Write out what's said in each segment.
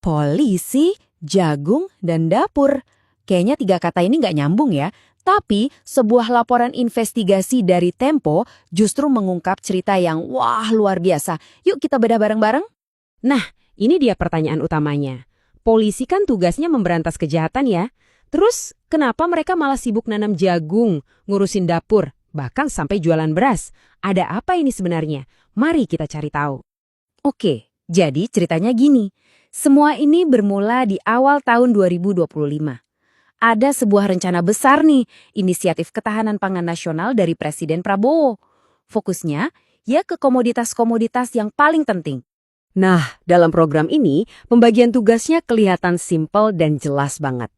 Polisi, jagung, dan dapur. Kayaknya tiga kata ini nggak nyambung ya. Tapi sebuah laporan investigasi dari Tempo justru mengungkap cerita yang wah luar biasa. Yuk kita bedah bareng-bareng. Nah, ini dia pertanyaan utamanya. Polisi kan tugasnya memberantas kejahatan ya. Terus, kenapa mereka malah sibuk nanam jagung, ngurusin dapur, bahkan sampai jualan beras? Ada apa ini sebenarnya? Mari kita cari tahu. Oke, jadi ceritanya gini. Semua ini bermula di awal tahun 2025. Ada sebuah rencana besar nih, inisiatif ketahanan pangan nasional dari Presiden Prabowo. Fokusnya ya ke komoditas-komoditas yang paling penting. Nah, dalam program ini, pembagian tugasnya kelihatan simpel dan jelas banget.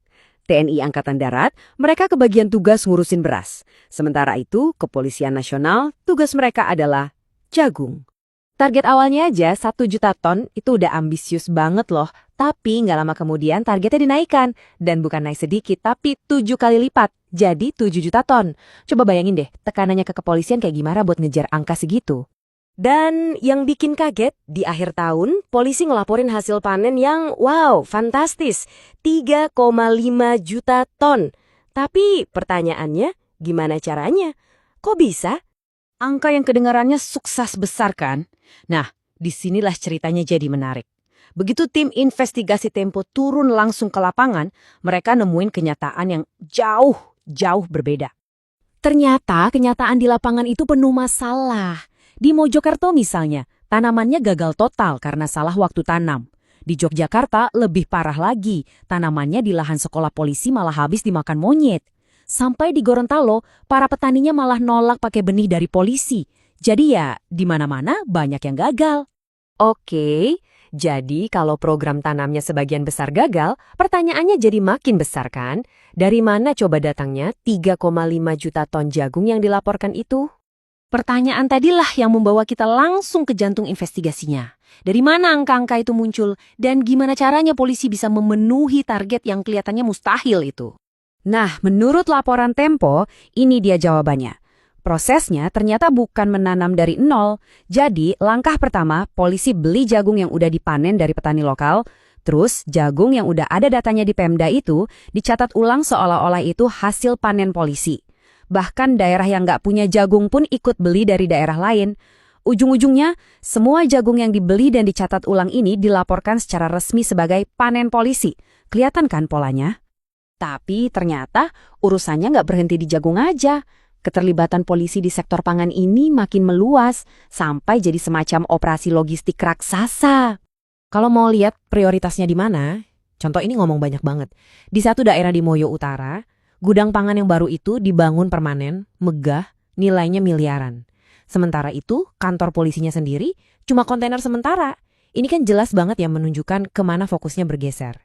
TNI Angkatan Darat, mereka kebagian tugas ngurusin beras. Sementara itu, Kepolisian Nasional, tugas mereka adalah jagung. Target awalnya aja 1 juta ton itu udah ambisius banget loh. Tapi nggak lama kemudian targetnya dinaikkan. Dan bukan naik sedikit, tapi 7 kali lipat. Jadi 7 juta ton. Coba bayangin deh, tekanannya ke kepolisian kayak gimana buat ngejar angka segitu. Dan yang bikin kaget, di akhir tahun, polisi ngelaporin hasil panen yang, wow, fantastis. 3,5 juta ton. Tapi pertanyaannya, gimana caranya? Kok bisa? Angka yang kedengarannya sukses besar kan? Nah, disinilah ceritanya jadi menarik. Begitu tim investigasi Tempo turun langsung ke lapangan, mereka nemuin kenyataan yang jauh berbeda. Ternyata kenyataan di lapangan itu penuh masalah. Di Mojokerto misalnya, tanamannya gagal total karena salah waktu tanam. Di Yogyakarta lebih parah lagi, tanamannya di lahan sekolah polisi malah habis dimakan monyet. Sampai di Gorontalo, para petaninya malah nolak pakai benih dari polisi. Jadi ya, di mana-mana banyak yang gagal. Oke, jadi kalau program tanamnya sebagian besar gagal, pertanyaannya jadi makin besar kan? Dari mana coba datangnya 3,5 juta ton jagung yang dilaporkan itu? Pertanyaan tadilah yang membawa kita langsung ke jantung investigasinya. Dari mana angka-angka itu muncul dan gimana caranya polisi bisa memenuhi target yang kelihatannya mustahil itu? Nah, menurut laporan Tempo, ini dia jawabannya. Prosesnya ternyata bukan menanam dari nol. Jadi, langkah pertama, polisi beli jagung yang udah dipanen dari petani lokal. Terus, jagung yang udah ada datanya di Pemda itu dicatat ulang seolah-olah itu hasil panen polisi. Bahkan daerah yang nggak punya jagung pun ikut beli dari daerah lain. Ujung-ujungnya, semua jagung yang dibeli dan dicatat ulang ini dilaporkan secara resmi sebagai panen polisi. Kelihatan kan polanya? Tapi ternyata urusannya nggak berhenti di jagung aja. Keterlibatan polisi di sektor pangan ini makin meluas, sampai jadi semacam operasi logistik raksasa. Kalau mau lihat prioritasnya di mana, contoh ini ngomong banyak banget. Di satu daerah di Moyo Utara, gudang pangan yang baru itu dibangun permanen, megah, nilainya miliaran. Sementara itu, kantor polisinya sendiri cuma kontainer sementara. Ini kan jelas banget ya menunjukkan kemana fokusnya bergeser.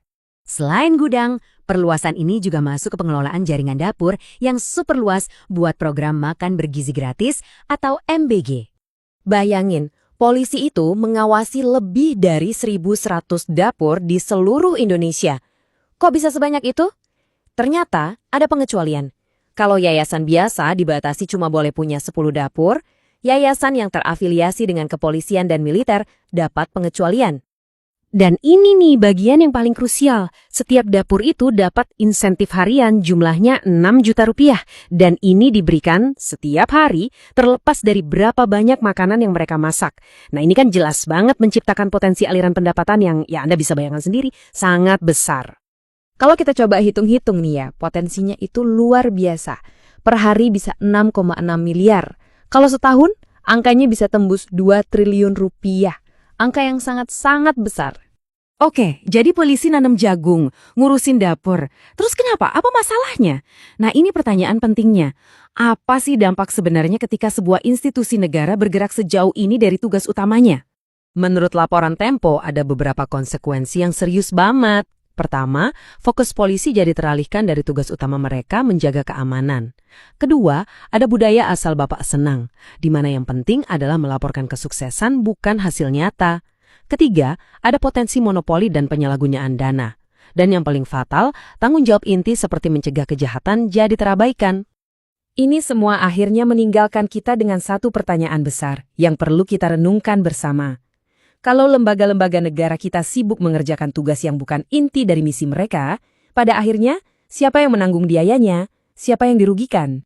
Selain gudang, perluasan ini juga masuk ke pengelolaan jaringan dapur yang super luas buat program makan bergizi gratis atau MBG. Bayangin, polisi itu mengawasi lebih dari 1.100 dapur di seluruh Indonesia. Kok bisa sebanyak itu? Ternyata ada pengecualian. Kalau yayasan biasa dibatasi cuma boleh punya 10 dapur, yayasan yang terafiliasi dengan kepolisian dan militer dapat pengecualian. Dan ini nih bagian yang paling krusial. Setiap dapur itu dapat insentif harian jumlahnya 6 juta rupiah. Dan ini diberikan setiap hari terlepas dari berapa banyak makanan yang mereka masak. Nah ini kan jelas banget menciptakan potensi aliran pendapatan yang ya Anda bisa bayangkan sendiri sangat besar. Kalau kita coba hitung-hitung nih ya, potensinya itu luar biasa. Per hari bisa 6,6 miliar. Kalau setahun, angkanya bisa tembus 2 triliun rupiah. Angka yang sangat-sangat besar. Oke, jadi polisi nanam jagung, ngurusin dapur. Terus kenapa? Apa masalahnya? Nah ini pertanyaan pentingnya. Apa sih dampak sebenarnya ketika sebuah institusi negara bergerak sejauh ini dari tugas utamanya? Menurut laporan Tempo, ada beberapa konsekuensi yang serius banget. Pertama, fokus polisi jadi teralihkan dari tugas utama mereka menjaga keamanan. Kedua, ada budaya asal bapak senang, di mana yang penting adalah melaporkan kesuksesan bukan hasil nyata. Ketiga, ada potensi monopoli dan penyalahgunaan dana. Dan yang paling fatal, tanggung jawab inti seperti mencegah kejahatan jadi terabaikan. Ini semua akhirnya meninggalkan kita dengan satu pertanyaan besar yang perlu kita renungkan bersama. Kalau lembaga-lembaga negara kita sibuk mengerjakan tugas yang bukan inti dari misi mereka, pada akhirnya siapa yang menanggung biayanya, siapa yang dirugikan?